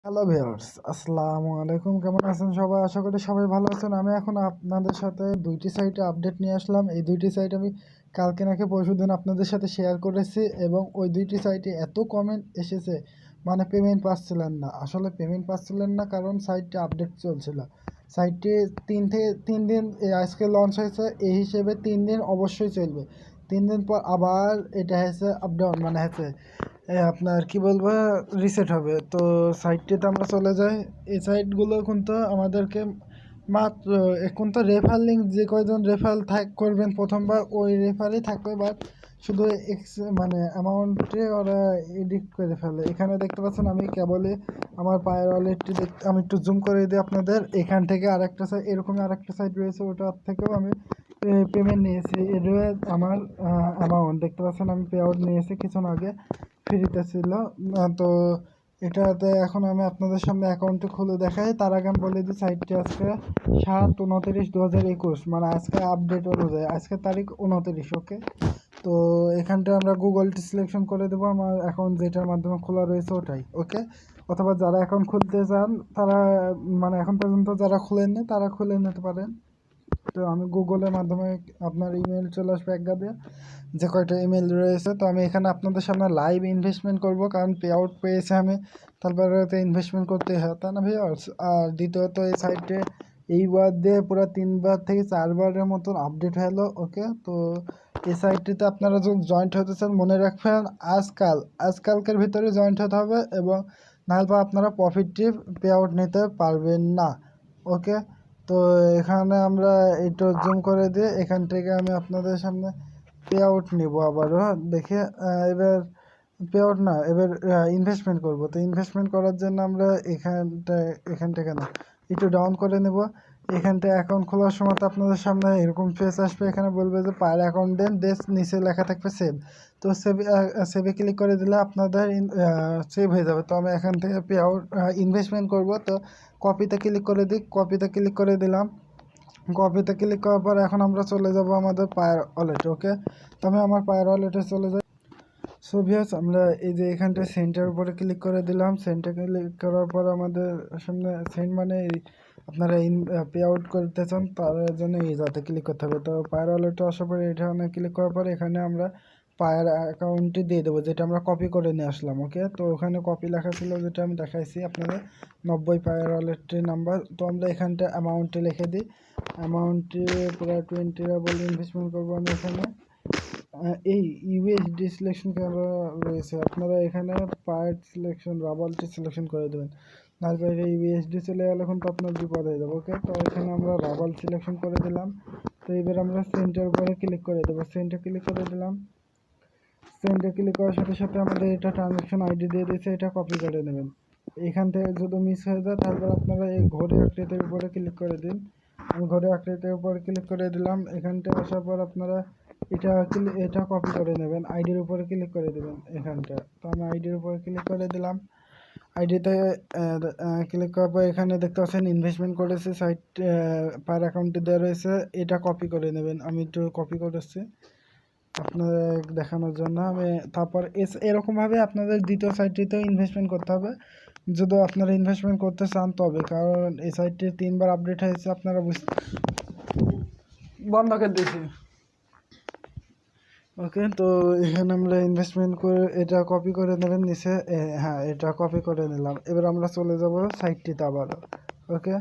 Hello viewers, আসসালামু আলাইকুম। কেমন আছেন সবাই? আশা করি সবাই ভালো আছেন। আমি এখন আপনাদের সাথে দুইটি সাইটে আপডেট নিয়ে আসলাম। এই দুইটি সাইট আমি কালকে নাকি পরশুদিন আপনাদের সাথে শেয়ার করেছি এবং ওই দুইটি সাইটে এত কমেন্ট এসেছে, মানে পেমেন্ট পাচ্ছিলেন না। আসলে পেমেন্ট পাচ্ছিলেন না কারণ সাইটটি আপডেট চলছিল। সাইটটি 3 দিন আজকে লঞ্চ হয়েছে, এই হিসেবে 3 দিন অবশ্যই চলবে। 3 দিন পর আবার এটা হয়েছে আপডাউন, মানে হয়েছে আপনার কি বলবো, রিসেট হবে। তো সাইটটিতে আমরা চলে যাই। এই সাইটগুলো কিন্তু আমাদেরকে মাত্র এখন তো রেফার লিঙ্ক যে কয়জন রেফার করবেন প্রথমবার ওই রেফারই থাকবে, বাট শুধু মানে অ্যামাউন্টে ওরা এডিট করে ফেলে। এখানে দেখতে পাচ্ছেন আমি কেবলই আমার পায়ের ওয়ালেটটি দেখতে, আমি একটু জুম করে দিই আপনাদের। এখান থেকে আরেকটা সাইট, এরকম আরেকটা সাইট রয়েছে, ওটার থেকেও আমি পেমেন্ট নিয়েছি। এর আমার অ্যামাউন্ট দেখতে পাচ্ছেন, আমি পে আউট নিয়েছি কিছুক্ষণ আগে, ফ্রিতে ছিল। তো এটাতে এখন আমি আপনাদের সামনে অ্যাকাউন্টটি খুলে দেখাই। তার আগে আমি বলে দিই সাইটটি আজকে 7/29/2021, মানে আজকে আপডেট অনুযায়ী আজকে তারিখ 29। ওকে, তো এখানটা আমরা গুগলটি সিলেকশন করে দেবো, আমার অ্যাকাউন্ট যেটার মাধ্যমে খোলা রয়েছে ওটাই। ওকে, অথবা যারা অ্যাকাউন্ট খুলতে চান তারা, মানে এখন পর্যন্ত যারা খুলেননি তারা খুলে নিতে পারেন। তো আমি গুগলের মাধ্যমে, আপনার ইমেল চলে আসবে একগা দিয়ে, যে কয়টা ইমেল রয়েছে। তো আমি এখানে আপনাদের সামনে লাইভ ইনভেস্টমেন্ট করব, কারণ পে আউট পেয়েছে আমি, তারপরে তো ইনভেস্টমেন্ট করতে হয়, তাই না ভিউয়ার্স? আর দ্বিতীয়ত এই সাইটে এইবার দিয়ে পুরো 3বার থেকে 4বারের মতন আপডেট হলো। ওকে, তো এই সাইটটিতে আপনারা যখন জয়েন্ট হতে চান মনে রাখবেন আজকালকের ভিতরে জয়েন্ট হতে হবে, এবং নাহলে আপনারা প্রফিটটি পে আউট নিতে পারবেন না। ওকে, তো এখানে আমরা একটু জুম করে দিয়ে এখান থেকে আমি আপনাদের সামনে পে আউট নিব আবারও দেখে। এবার পে আউট না, এবার ইনভেস্টমেন্ট করব। তো ইনভেস্টমেন্ট করার জন্য আমরা এখান থেকে না, একটু ডাউন করে নেব। এখানটা অ্যাকাউন্ট খোলার সময় তো আপনাদের সামনে এরকম পেজ আসবে, এখানে বলবে যে পায়ের অ্যাকাউন্ট দেন, নিচে লেখা থাকবে সেভ। তো সেভে ক্লিক করে দিলে আপনাদের সেভ হয়ে যাবে। তো আমি এখান থেকে পে আউট ইনভেস্টমেন্ট করব। তো কপিতে ক্লিক করে দিই, কপিতে ক্লিক করে দিলাম। কপিতে ক্লিক করার পর এখন আমরা চলে যাব আমাদের পায়ের ওয়ালেটে। ওকে, তো আমি আমার পায়ের ওয়ালেটে চলে যাই। সো ভিউয়ার্স, আমরা এই যে এখানটা সেন্টার উপরে ক্লিক করে দিলাম। সেন্টার ক্লিক করার পর আমাদের সামনে সেন্ট, মানে আপনারা পে আউট করতে চান তার জন্য এই যাতে ক্লিক করতে হবে। তো পায়ের ওয়ালেটে আসার পরে এখানে ক্লিক করার পরে এখানে আমরা পায়ের অ্যাকাউন্টটি দিয়ে দেবো, যেটা আমরা কপি করে নিয়ে আসলাম। ওকে, তো ওখানে কপি লেখা ছিল, যেটা আমি দেখাইছি আপনাদের 90 পায়ের ওয়ালেটটির নাম্বার। তো আমরা এখানটা অ্যামাউন্টটি লিখে দিই। অ্যামাউন্টটি প্রায় 20 বলে ইনভেস্টমেন্ট করবো আমি এখানে। এই ইউএসডি সিলেকশন করা রয়েছে, আপনারা এখানে পার্ট সিলেকশন রাবালটি সিলেকশন করে দেবেন, তারপরে ইউএসডি চলে গেলে এখন তো আপনার বিপদ হয়ে যাবে। ওকে, তো এখানে আমরা রাবাল সিলেকশন করে দিলাম। তো এবার আমরা সেন্টার উপরে ক্লিক করে দেবো, সেন্টার ক্লিক করে দিলাম। সেন্টার ক্লিক করার সাথে সাথে আমাদের এটা ট্রানজ্যাকশন আইডি দিয়ে দিয়েছে, এটা কপি করে নেবেন। এখান থেকে যদি মিস হয়ে যায় তারপর আপনারা এই ঘড়ি আকৃতির উপরে ক্লিক করে দিন। আমি ঘড়ি আকৃতির উপরে ক্লিক করে দিলাম। এখানটা আসার পর আপনারা এটা কপি করে নেবেন, আইডির উপরে ক্লিক করে দেবেন এখানটা। তো আমি আইডির উপরে ক্লিক করে দিলাম। আইডিতে ক্লিক করার পর এখানে দেখতে পাচ্ছেন ইনভেস্টমেন্ট করেছে সাইট, পার অ্যাকাউন্টে দেওয়া রয়েছে, এটা কপি করে নেবেন। আমি একটু কপি করেছি আপনাদের দেখানোর জন্য। আমি তারপর এরকমভাবে আপনাদের দ্বিতীয় সাইটটিতেও ইনভেস্টমেন্ট করতে হবে, যদি আপনারা ইনভেস্টমেন্ট করতে চান তবে, কারণ এই সাইটটি 3বার আপডেট হয়েছে, আপনারা বন্ধ করে দিয়েছি। ওকে, তো এখানে আমরা ইনভেস্টমেন্ট করে এটা কপি করে নেবেন নিচে। হ্যাঁ, এটা কপি করে নিলাম। এবার আমরা চলে যাব সাইটটিতে আবারও। ওকে,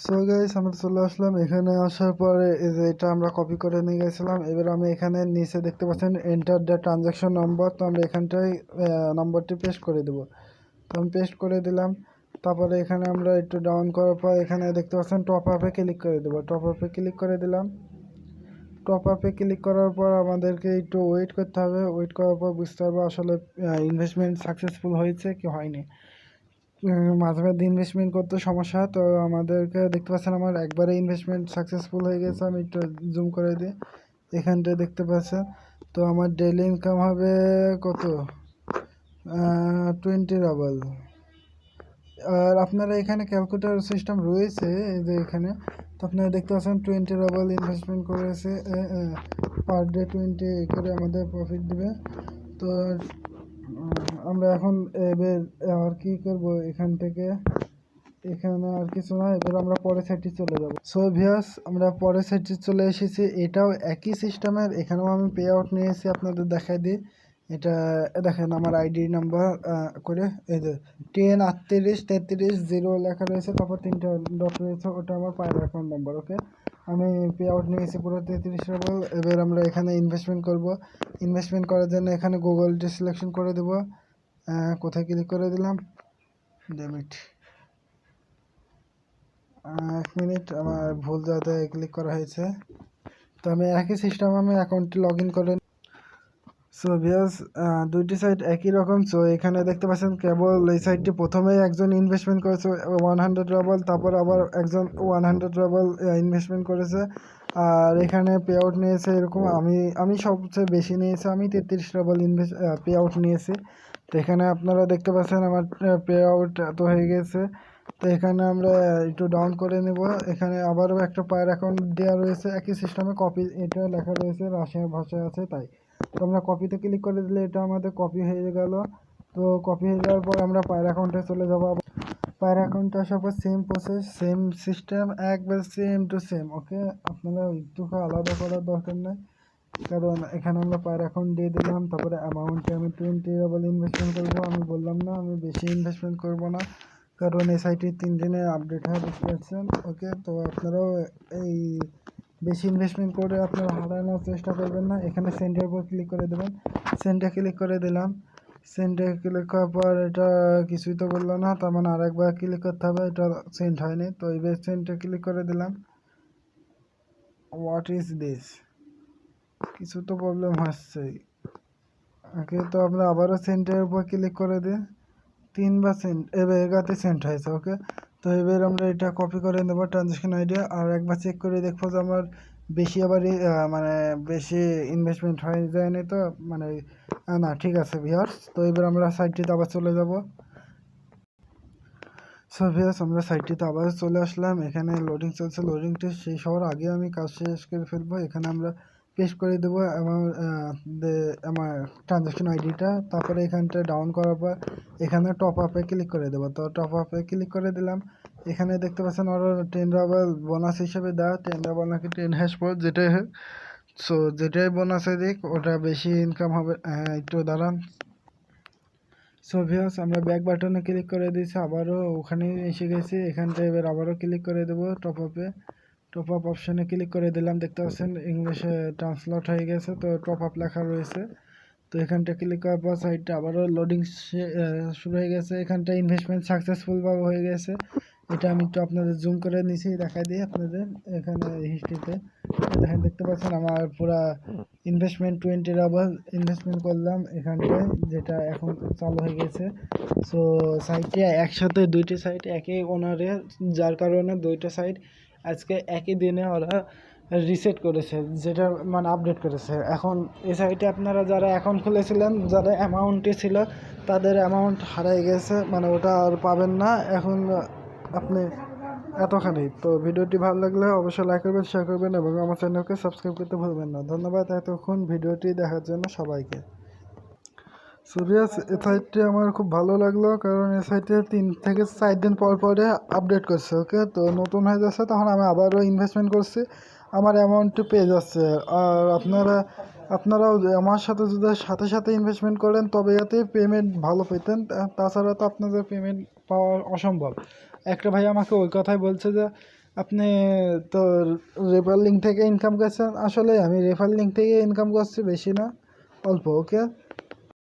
সো গাইস, আমরা চলে আসলাম। এখানে আসার পরে এই যে এটা আমরা কপি করে নিয়ে গেছিলাম। এবার আমি এখানে নিচে দেখতে পাচ্ছেন এন্টার দ্য ট্রানজ্যাকশন নম্বর, তো আমরা এখানটায় নম্বরটি পেস্ট করে দেবো। তো আমি পেস্ট করে দিলাম। তারপরে এখানে আমরা একটু ডাউন করার পর এখানে দেখতে পাচ্ছেন টপ আপে ক্লিক করে দেবো, টপ আপে ক্লিক করে দিলাম। টপ আপে ক্লিক করার পর আমাদেরকে একটু ওয়েট করতে হবে, ওয়েট করার পর বুঝতে পারবো আসলে ইনভেস্টমেন্ট সাকসেসফুল হয়েছে কি হয়নি। মাঝে মাঝে ইনভেস্টমেন্ট করতে সমস্যা, তো আমাদেরকে দেখতে পাচ্ছেন আমার একবারে ইনভেস্টমেন্ট সাকসেসফুল হয়ে গেছে। আমি একটু জুম করে দিই, এখানটায় দেখতে পাচ্ছেন। তো আমার ডেইলি ইনকাম হবে কত, 20 আর আপনারা এখানে ক্যালকুলেটর সিস্টেম রয়েছে এই যে এখানে। তো আপনারা দেখতে পাচ্ছেন 20 ইনভেস্টমেন্ট করেছে, পার ডে 20 করে আমাদের প্রফিট দেবে। তো আমরা এখন এবার আর কি করব, এখান থেকে এখানে আর কিছু না, এবার আমরা পরের সাইডে চলে যাব। সো ভিউয়ার্স, আমরা পরের সাইডে চলে এসেছি। এটাও একই সিস্টেমের, এখানেও আমি পে আউট নিয়েছি, আপনাদের দেখাই দিই। এটা দেখেন আমার আইডি নাম্বার করে এই যে 10 38 33 0 লেখা রয়েছে, তারপর 3টা ডট রয়েছে, ওটা আমার পায়ের অ্যাকাউন্ট নাম্বার। ওকে, আমি পে আউট নিয়েছি পুরো 33 রুবল। এবার আমরা এখানে ইনভেস্টমেন্ট করব। ইনভেস্টমেন্ট করার জন্য এখানে গুগলটি সিলেকশন করে দেব। কোথায় ক্লিক করে দিলাম, ডেবিট। 1 মিনিট, আমার ভুল জায়গায় ক্লিক করা হয়েছে। তো আমি একই সিস্টেম আমি অ্যাকাউন্টটি লগ ইন করে। সো ভিউয়ার্স, দুইটি সাইট একই রকম। সো এখানে দেখতে পাচ্ছেন কেবল এই সাইটটি প্রথমেই একজন ইনভেস্টমেন্ট করেছে 100 রাবল, তারপর আবার একজন 100 রাবল ইনভেস্টমেন্ট করেছে। আর এখানে পে আউট নিয়েছে এরকম, আমি সবচেয়ে বেশি নিয়েছি, আমি 33 রাবল পে আউট নিয়েছি। তো এখানে আপনারা দেখতে পাচ্ছেন আমার পে আউট এত হয়ে গেছে। তো এখানে আমরা একটু ডাউন করে নেব। এখানে আবারও একটা পায়ের অ্যাকাউন্ট দেওয়া রয়েছে, একই সিস্টেমে কপি, এটা লেখা রয়েছে রাশিয়ান ভাষায় আছে তাই। তো আমরা কপিতে ক্লিক করে দিলে এটা আমাদের কপি হয়ে গেল। তো কপি হয়ে যাওয়ার পর আমরা পায়ের অ্যাকাউন্টে চলে যাব। পায়ের অ্যাকাউন্টে আসার পর সেম প্রসেস, সেম সিস্টেম, একবার সেম টু সেম। ওকে, আপনারা একটু আলাদা করার দরকার নেই, কারণ এখানে আমরা পায়ের অ্যাকাউন্ট দিয়ে দিলাম। তারপরে অ্যামাউন্টে আমি 20 রাবল ইনভেস্টমেন্ট করবো। আমি বললাম না আমি বেশি ইনভেস্টমেন্ট করব না, কারণ এই সাইটে 3 দিনে আপডেট হয়, বুঝতে পারছেন। ওকে, তো আপনারাও এই বেশি ইনভেস্টমেন্ট করে আপনারা হারানোর চেষ্টা করবেন না। এখানে সেন্ডের উপর ক্লিক করে দেবেন। সেন্ডে ক্লিক করে দিলাম। সেন্ডে ক্লিক করার পর এটা কিছুই তো বললো না, তার মানে আরেকবার ক্লিক করতে হবে, এটা সেন্ড হয়নি। তো এবার সেন্ডে ক্লিক করে দিলাম। হোয়াট ইজ দিস, কিছু তো প্রবলেম হচ্ছে। ওকে, তো আমরা আবারও সেন্টের উপর ক্লিক করে দিই। 3বার সেন্ট, এবার এগাতে সেন্ট হয়েছে। ওকে, তো এবার আমরা এটা কপি করে নেব ট্রানজ্যাকশন আইডি, আর একবার চেক করে দেখবো যে আমার বেশি আবারই মানে বেশি ইনভেস্টমেন্ট হয়ে যায়নি তো, মানে না, ঠিক আছে ভিউয়ার্স। তো এবার আমরা সাইটটিতে আবার চলে যাব। সো ভিউয়ার্স, আমরা সাইটটিতে আবার চলে আসলাম। এখানে লোডিং চলছে, লোডিংটা শেষ হওয়ার আগে আমি কাজ শেষ করে ফেলবো। এখানে আমরা পেস্ট করে দেবো আমার ট্রানজ্যাকশন আইডিটা। তারপরে এখানটা ডাউন করার পর এখানে টপ আপে ক্লিক করে দেবো। তো টপ আপে ক্লিক করে দিলাম। এখানে দেখতে পাচ্ছেন আরও 10 রাবল বোনাস হিসেবে দেওয়া, 10 রাবল নাকি 10 হ্যাশ পর যেটাই হোক। সো যেটাই বোনাসে দিক ওটা বেশি ইনকাম হবে। একটু দাঁড়ান। সো ভিউয়ার্স, আমরা ব্যাক বাটনে ক্লিক করে দিয়েছি, আবারও ওখানে এসে গেছি। এখানটা এবার আবারও ক্লিক করে দেবো টপ আপে। টপ আপ অপশানে ক্লিক করে দিলাম, দেখতে পাচ্ছেন ইংলিশে ট্রান্সলেট হয়ে গেছে, তো টপ আপ লেখা রয়েছে। তো এখানটা ক্লিক করার পর সাইটটা আবারও লোডিং শুরু হয়ে গেছে। এখানটা ইনভেস্টমেন্ট সাকসেসফুলভাবে হয়ে গেছে। এটা আমি একটু আপনাদের জুম করে নিচে দেখাই দিই আপনাদের। এখানে হিস্ট্রিতে দেখেন, দেখতে পাচ্ছেন আমার পুরা ইনভেস্টমেন্ট 20 রাবল ইনভেস্টমেন্ট করলাম এখানটায়, যেটা এখন চালু হয়ে গেছে। সো সাইটে একসাথে দুইটি সাইট একই ওনারের, যার কারণে দুইটা সাইট আজকে একই দিনে ওরা রিসেট করেছে, যেটা মানে আপডেট করেছে। এখন এই সাইটে আপনারা যারা অ্যাকাউন্ট খুলেছিলেন, যারা অ্যামাউন্টে ছিল, তাদের অ্যামাউন্ট হারিয়ে গেছে, মানে ওটা আর পাবেন না এখন আপনি। এতখানি তো, ভিডিওটি ভালো লাগলে অবশ্যই লাইক করবেন, শেয়ার করবেন এবং আমার চ্যানেলকে সাবস্ক্রাইব করতে ভুলবেন না। ধন্যবাদ এতক্ষণ ভিডিওটি দেখার জন্য সবাইকে। সিরিয়াস, এই সাইটটি আমার খুব ভালো লাগলো, কারণ এই সাইটে 3 থেকে 4 দিন পর পরে আপডেট করছে। ওকে, তো নতুন হয়ে যাচ্ছে, তখন আমি আবারও ইনভেস্টমেন্ট করছি, আমার অ্যামাউন্টটি পেয়ে যাচ্ছে। আর আপনারাও আমার সাথে যদি সাথে সাথে ইনভেস্টমেন্ট করেন তবে এতে পেমেন্ট ভালো পেতেন, তাছাড়া তো আপনাদের পেমেন্ট পাওয়া অসম্ভব। একটা ভাই আমাকে ওই কথাই বলছে যে আপনি তো রেফার লিঙ্ক থেকে ইনকাম করছেন। আসলে আমি রেফার লিঙ্ক থেকে ইনকাম করছি, বেশি না, অল্প। ওকে,